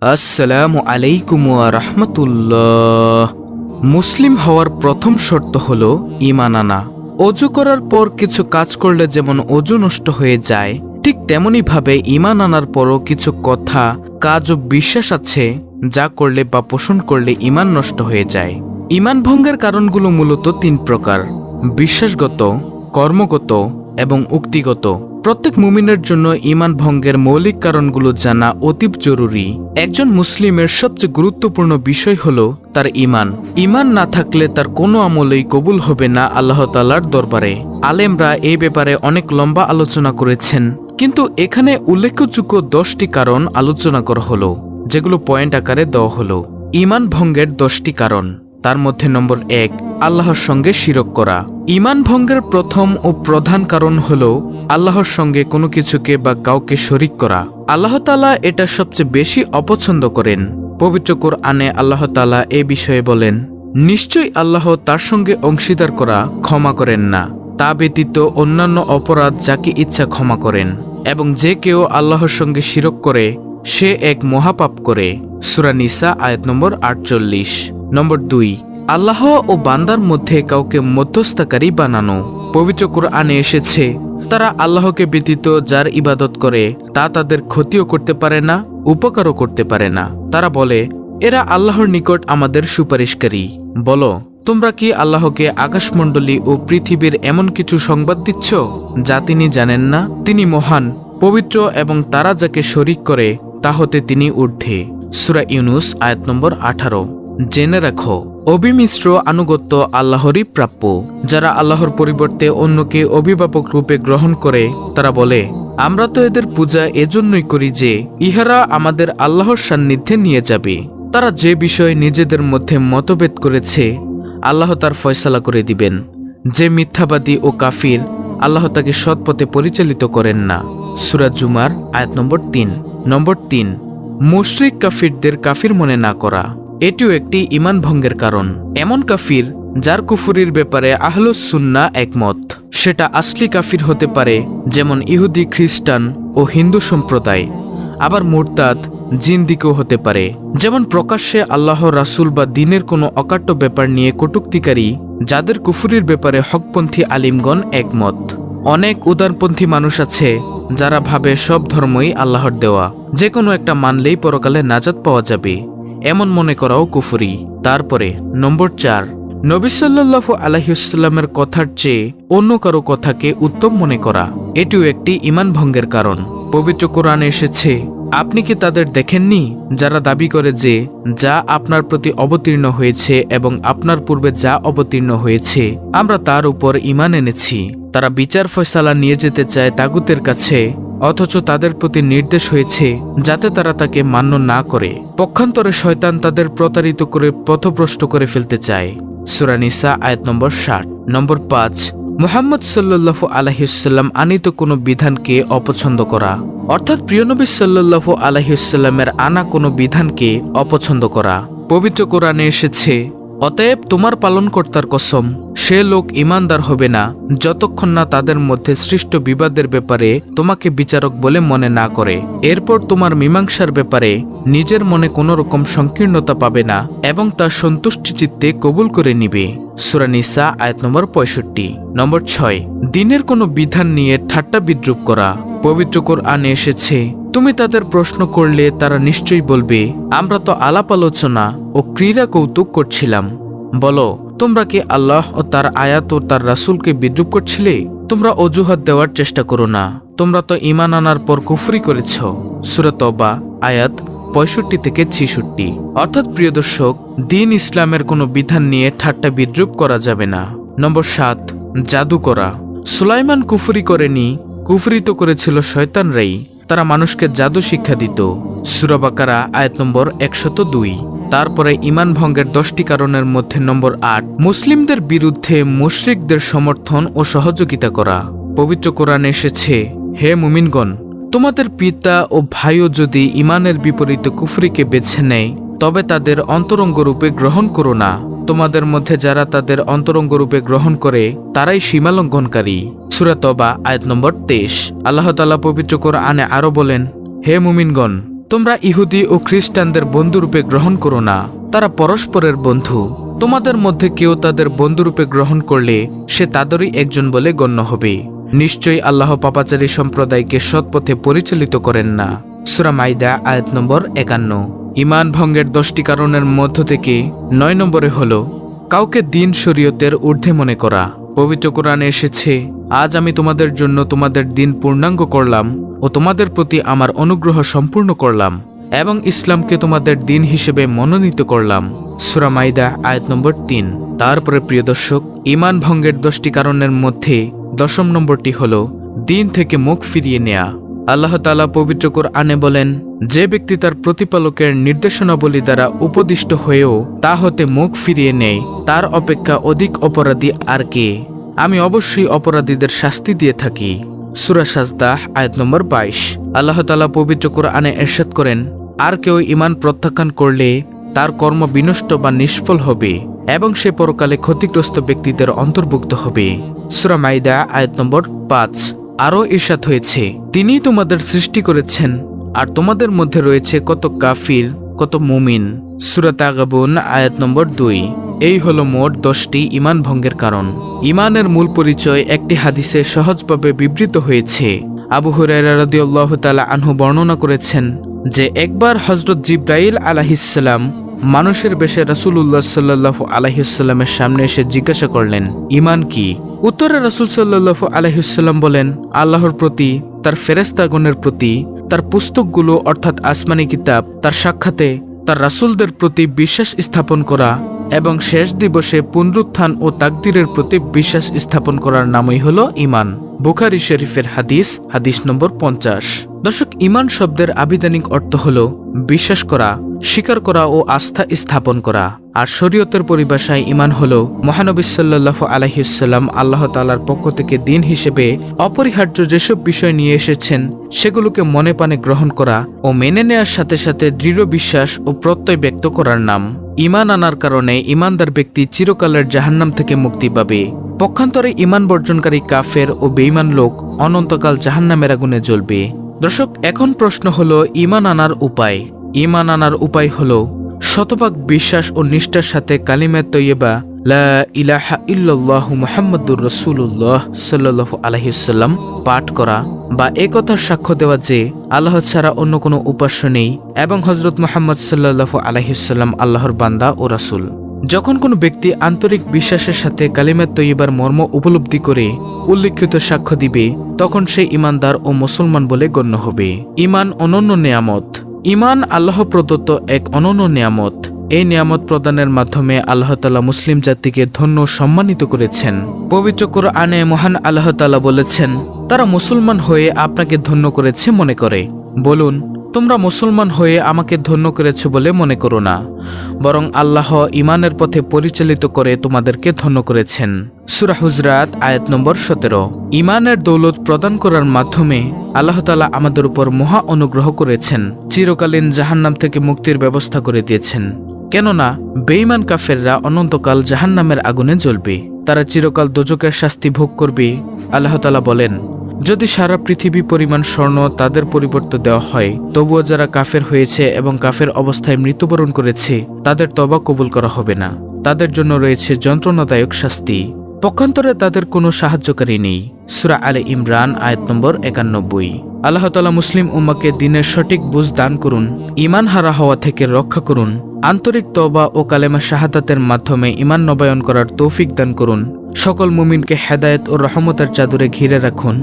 আসসালামু আলাইকুম ওয়া রাহমাতুল্লাহ। মুসলিম হওয়ার প্রথম শর্ত হলো ঈমান আনা। অজু করার পর কিছু কাজ করলে যেমন অজু নষ্ট হয়ে যায়, ঠিক তেমনি ভাবে ঈমান আনার পরও কিছু কথা, কাজ ও বিশ্বাস আছে যা করলে বা পোষণ করলে ঈমান নষ্ট হয়ে যায়। ঈমান ভঙ্গের কারণগুলো মূলত তিন প্রকার: বিশ্বাসগত, কর্মগত এবং উক্তিগত। প্রত্যেক মুমিনের জন্য ঈমান ভঙ্গের মৌলিক কারণগুলো জানা অতীব জরুরি। একজন মুসলিমের সবচেয়ে গুরুত্বপূর্ণ বিষয় হলো তার ঈমান। ঈমান না থাকলে তার কোনো আমলই কবুল হবে না আল্লাহ তাআলার দরবারে। আলেমরা এই ব্যাপারে অনেক লম্বা আলোচনা করেছেন, কিন্তু এখানে উল্লেখযোগ্য 10টি কারণ আলোচনা করা হলো, যেগুলো পয়েন্ট আকারে দেওয়া হলো। ঈমান ভঙ্গের 10টি কারণ। তার মধ্যে নম্বর 1, আল্লাহর সঙ্গে শিরক করা। ঈমান ভঙ্গের প্রথম ও প্রধান কারণ হলো আল্লাহর সঙ্গে কোনো কিছুকে বা কাউকে শরিক করা। আল্লাহ তাআলা এটা সবচেয়ে বেশি অপছন্দ করেন। পবিত্র কোরআনে আল্লাহ তাআলা এ বিষয়ে বলেন, নিশ্চয়ই আল্লাহ তার সঙ্গে অংশীদার করা ক্ষমা করেন না, তা ব্যতীত অন্যান্য অপরাধ যাকে ইচ্ছা ক্ষমা করেন, এবং যে কেউ আল্লাহর সঙ্গে শিরক করে সে এক মহাপাপ করে। সূরা নিসা আয়াত নম্বর 48। নম্বর 2, আল্লাহ ও বান্দার মধ্যে কাউকে মধ্যস্থকারী বানানো। পবিত্র কোরআনে এসেছে, তারা আল্লাহকে ব্যতীত যার ইবাদত করে তা তাদের ক্ষতিও করতে পারে না, উপকারও করতে পারে না। তারা বলে, এরা আল্লাহর নিকট আমাদের সুপারিশকারী। বলো, তোমরা কি আল্লাহকে আকাশমণ্ডলী ও পৃথিবীর এমন কিছু সংবাদ দিচ্ছ যা তিনি জানেন না? তিনি মহান, পবিত্র এবং তারা যাকে শরিক করে তা হতে তিনি ঊর্ধ্বে। সূরা ইউনুস আয়াত নম্বর 18। জেনে রাখো, অবিমিশ্র আনুগত্য আল্লাহরই প্রাপ্য। যারা আল্লাহর পরিবর্তে অন্যকে অভিভাবক রূপে গ্রহণ করে তারা বলে, আমরা তো এদের পূজা এজন্যই করি যে ইহারা আমাদের আল্লাহর সান্নিধ্যে নিয়ে যাবে। তারা যে বিষয়ে নিজেদের মধ্যে মতভেদ করেছে আল্লাহ তার ফয়সালা করে দিবেন। যে মিথ্যাবাদী ও কাফির, আল্লাহ তাকে সৎপথে পরিচালিত করেন না। সূরা জুমার আয়াত নম্বর 3। নম্বর 3, মুশরিক কাফিরদের কাফির মনে না করা। এটিও একটি ঈমান ভঙ্গের কারণ। এমন কাফির যার কুফরির ব্যাপারে আহলুস সুন্নাহ একমত। সেটা আসলি কাফির হতে পারে, যেমন ইহুদি, খ্রিস্টান ও হিন্দু সম্প্রদায়। আবার মুরতাদ, জিন্দিকও হতে পারে, যেমন প্রকাশ্যে আল্লাহ, রাসূল বা দ্বীনের কোনো অকাট্য ব্যাপার নিয়ে কটূক্তিকারী, যাদের কুফরির ব্যাপারে হকপন্থী আলিমগণ একমত। অনেক উদারপন্থী মানুষ আছে যারা ভাবে সব ধর্মই আল্লাহর দেওয়া, যে কোনো একটা মানলেই পরকালে নাজাত পাওয়া যাবে। এমন মনে করাও কুফরি। তারপরে নম্বর 4, নবী সাল্লাল্লাহু আলাইহি ওয়াসাল্লামের কথার চেয়ে অন্য কারো কথাকে উত্তম মনে করা। এটিও একটি ঈমান ভঙ্গের কারণ। পবিত্র কোরআনে এসেছে, আপনি কি তাদের দেখেননি যারা দাবি করে যে যা আপনার প্রতি অবতীর্ণ হয়েছে এবং আপনার পূর্বে যা অবতীর্ণ হয়েছে আমরা তার উপর ঈমান এনেছি। তারা বিচার ফয়সালা নিয়ে যেতে চায় তাগুতের কাছে, অথচ তাদের প্রতি নির্দেশ হয়েছে যাতে তারা তাকে মান্য না করে। পক্ষান্তরে শয়তান তাদের প্রতারিত করে পথভ্রষ্ট করে ফেলতে চায়। সূরা নিসা আয়াত নম্বর 60। নম্বর 5, মুহাম্মদ সাল্লাল্লাহু আলাইহি ওয়াসাল্লাম আনিত কোনো বিধানকে অপছন্দ করা, অর্থাৎ প্রিয় নবী সাল্লাল্লাহু আলাইহি ওয়াসাল্লামের আনা কোনো বিধানকে অপছন্দ করা। পবিত্র কোরআনে এসেছে, অতএব তোমার পালনকর্তার কসম, সে লোক ঈমানদার হবে না যতক্ষণ না তাদের মধ্যে সৃষ্ট বিবাদের ব্যাপারে তোমাকে বিচারক বলে মনে না করে। এরপর তোমার মীমাংসার ব্যাপারে নিজের মনে কোনো রকম সংকীর্ণতা পাবে না এবং তার সন্তুষ্টি চিত্তে কবুল করে নিবে। সূরা নিসা আয়াত নম্বর 65। নম্বর 6, দ্বীনের কোনো বিধান নিয়ে ঠাট্টা বিদ্রুপ করা। পবিত্র কোরআনে এসেছে, তুমি তাদের প্রশ্ন করলে তারা নিশ্চয়ই বলবে, আমরা তো আলাপ আলোচনা ও ক্রীড়া কৌতুক করছিলাম। বলো, তোমরা কি আল্লাহ ও তার আয়াত ও তার রাসূলকে বিদ্রুপ করছিলে? তোমরা অজুহাত দেওয়ার চেষ্টা করো না, তোমরা তো ঈমান আনার পর কুফরি করেছ। সূরা তওবা আয়াত 65 থেকে 66। অর্থাৎ প্রিয় দর্শক, দ্বীন ইসলামের কোনো বিধান নিয়ে ঠাট্টা বিদ্রুপ করা যাবে না। নম্বর 7, জাদু করা। সুলাইমান কুফরি করেনি, কুফরি তো করেছিল শয়তানরাই। তারা মানুষকে জাদু শিক্ষা দিত। সূরা বাকারা আয়াত নম্বর 102। তারপরে ঈমান ভঙ্গের 10টি কারণের মধ্যে নম্বর 8, মুসলিমদের বিরুদ্ধে মুশরিকদের সমর্থন ও সহযোগিতা করা। পবিত্র কোরআনে এসেছে, হে মুমিনগণ, তোমাদের পিতা ও ভাইও যদি ঈমানের বিপরীতে কুফরিকে বেছে নেয় তবে তাদের অন্তরঙ্গ রূপে গ্রহণ করো না। তোমাদের মধ্যে যারা তাদের অন্তরঙ্গ রূপে গ্রহণ করে তারাই সীমালঙ্ঘনকারী। সূরা তওবা আয়াত নম্বর 23। আল্লাহ তাআলা পবিত্র কোরআনে আরো বলেন, হে মুমিনগণ, তোমরা ইহুদি ও খ্রিস্টানদের বন্ধুরূপে গ্রহণ করো না, তারা পরস্পরের বন্ধু। তোমাদের মধ্যে কেউ তাদের বন্ধুরূপে গ্রহণ করলে সে তাদেরই একজন বলে গণ্য হবে। নিশ্চয়ই আল্লাহ পাপাচারী সম্প্রদায়কে সৎপথে পরিচালিত করেন না। সূরা মাইদা আয়াত নম্বর 51। ঈমান ভঙ্গের 10টি কারণের মধ্য থেকে 9 নম্বরে হলো কাউকে দিন শরীয়তের ঊর্ধ্বে মনে করা। পবিত্র কোরআনে এসেছে, আজ আমি তোমাদের জন্য তোমাদের দিন পূর্ণাঙ্গ করলাম ও তোমাদের প্রতি আমার অনুগ্রহ সম্পূর্ণ করলাম এবং ইসলামকে তোমাদের দিন হিসেবে মনোনীত করলাম। সূরা মাইদা আয়াত নম্বর 3। তারপরে প্রিয় দর্শক, ঈমান ভঙ্গের 10টি কারণের মধ্যে 10ম নম্বরটি হলো দিন থেকে মুখ ফিরিয়ে নেয়া। আল্লাহ তাআলা পবিত্র কোরআনে বলেন, যে ব্যক্তি তার প্রতিপালকের নির্দেশনাবলী দ্বারা উপদিষ্ট হয়েও তা হতে মুখ ফিরিয়ে নেয়, তার অপেক্ষা অধিক অপরাধী আর কে? আমি অবশ্যই অপরাধীদের শাস্তি দিয়ে থাকি। সূরা সাজদা আয়াত নম্বর 22। আল্লাহ তাআলা পবিত্র কোরআনে ইরশাদ করেন, আর কেউ ঈমান প্রত্যাখ্যান করলে তার কর্ম বিনষ্ট বা নিষ্ফল হবে এবং সে পরকালে ক্ষতিগ্রস্ত ব্যক্তিদের অন্তর্ভুক্ত হবে। সূরা মাইদা আয়াত নম্বর 5। আরও ইরশাদ হয়েছে, তিনিই তোমাদের সৃষ্টি করেছেন আর তোমাদের মধ্যে রয়েছে কত কাফির কত মুমিন। সূরা তাগাবুন আয়াত নম্বর 2। এই হলো মোট 10টি ঈমান ভঙ্গের কারণ। ঈমানের মূল পরিচয় একটি হাদিসে সহজভাবে বিবৃত হয়েছে। আবু হুরায়রা রাদিয়াল্লাহু তাআলা আনহু বর্ণনা করেছেন যে একবার হযরত জিবরাইল আলাইহিস সালাম মানুষের বেশে রাসূলুল্লাহ সাল্লাল্লাহু আলাইহি ওয়াসাল্লামের সামনে এসে জিজ্ঞাসা করলেন, ঈমান কি? উত্তরে রাসূল সাল্লাল্লাহু আলাইহি ওয়াসাল্লাম বলেন, আল্লাহর প্রতি, তার ফেরেশতাগণের প্রতি, তার পুস্তকগুলো অর্থাৎ আসমানি কিতাব, তার সাক্ষাতে, তার রাসূলদের প্রতি বিশ্বাস স্থাপন করা এবং শেষ দিবসে পুনরুত্থান ও তাকদীরের প্রতি বিশ্বাস স্থাপন করার নামই হলো ঈমান। বুখারী শরীফের হাদিস নম্বর 50। দর্শক, ঈমান শব্দের আবিধানিক অর্থ হলো বিশ্বাস করা, স্বীকার করা ও আস্থা স্থাপন করা। আর শরীয়তের পরিভাষায় ঈমান হলো মহানবী সাল্লাল্লাহু আলাইহি ওয়াসাল্লাম আল্লাহ তাআলার পক্ষ থেকে দিন হিসেবে অপরিহার্য যেসব বিষয় নিয়ে এসেছেন সেগুলোকে মনে প্রাণে গ্রহণ করা ও মেনে নেওয়ার সাথে সাথে দৃঢ় বিশ্বাস ও প্রত্যয় ব্যক্ত করার নাম। ঈমান আনার কারণে ঈমানদার ব্যক্তি চিরকালের জাহান্নাম থেকে মুক্তি পাবে। পক্ষান্তরে ঈমান বর্জনকারী কাফের ও বেঈমান লোক অনন্তকাল জাহান্নামের আগুনে জ্বলবে। দর্শক, এখন প্রশ্ন হলো ঈমান আনার উপায়। ঈমান আনার উপায় হলো শতভাগ বিশ্বাস ও নিষ্ঠার সাথে কালিমা তৈয়বা লা ইলাহা ইল্লাল্লাহু মুহাম্মাদুর রাসূলুল্লাহ সাল্লাল্লাহু আলাইহি ওয়াসাল্লাম পাঠ করা বা একথার সাক্ষ্য দেওয়া যে আল্লাহ ছাড়া অন্য কোনো উপাস্য নেই এবং হযরত মুহাম্মদ সাল্লাল্লাহু আলাইহি ওয়াসাল্লাম আল্লাহর বান্দা ও রাসূল। যখন কোনো ব্যক্তি আন্তরিক বিশ্বাসের সাথে কালিমা তৈয়বার মর্ম উপলব্ধি করে উল্লিখিত সাক্ষ্য দিবে, তখন সে ঈমানদার ও মুসলমান বলে গণ্য হবে। ঈমান অনন্য নেয়ামত। ঈমান আল্লাহ প্রদত্ত এক অনন্য নেয়ামত। এই নিয়ামত প্রদানের মাধ্যমে আল্লাহ তাআলা মুসলিম জাতিকে ধন্য ও সম্মানিত করেছেন। পবিত্র কোরআনে মহান আল্লাহ তাআলা বলেছেন, তারা মুসলমান হয়ে আপনাকে ধন্য করেছে মনে করে। বলুন, তোমরা মুসলমান হয়ে আমাকে ধন্য করেছ বলে মনে করো না, বরং আল্লাহ ঈমানের পথে পরিচালিত করে তোমাদেরকে ধন্য করেছেন। সূরা হুজরাত আয়াত নম্বর 17। ঈমানের দৌলত প্রদান করার মাধ্যমে আল্লাহ তাআলা আমাদের উপর মহা অনুগ্রহ করেছেন। চিরকালীন জাহান্নাম থেকে মুক্তির ব্যবস্থা করে দিয়েছেন। কেননা বেঈমান কাফেররা অনন্তকাল জাহান্নামের আগুনে জ্বলবে, তারা চিরকাল দোজখের শাস্তি ভোগ করবে। আল্লাহ তাআলা বলেন, যদি সারা পৃথিবী পরিমাণ স্বর্ণ তাদের পরিবর্তে দেওয়া হয়, তবুও যারা কাফের হয়েছে এবং কাফের অবস্থায় মৃত্যুবরণ করেছে তাদের তওবা কবুল করা হবে না। তাদের জন্য রয়েছে যন্ত্রণাদায়ক শাস্তি। পক্ষান্তরে তাদের কোনো সাহায্যকারী নেই। সূরা আলে ইমরান আয়াত নম্বর 91। আল্লাহ তাআলা মুসলিম উম্মাহকে দ্বীনের সঠিক বুঝ দান করুন, ঈমান হারা হওয়া থেকে রক্ষা করুন, আন্তরিক তওবা ও কালেমা শাহাদাতের মাধ্যমে ঈমান নবায়ন করার তৌফিক দান করুন। সকল মুমিনকে হেদায়েত ও রহমতের চাদরে ঘিরে রাখুন।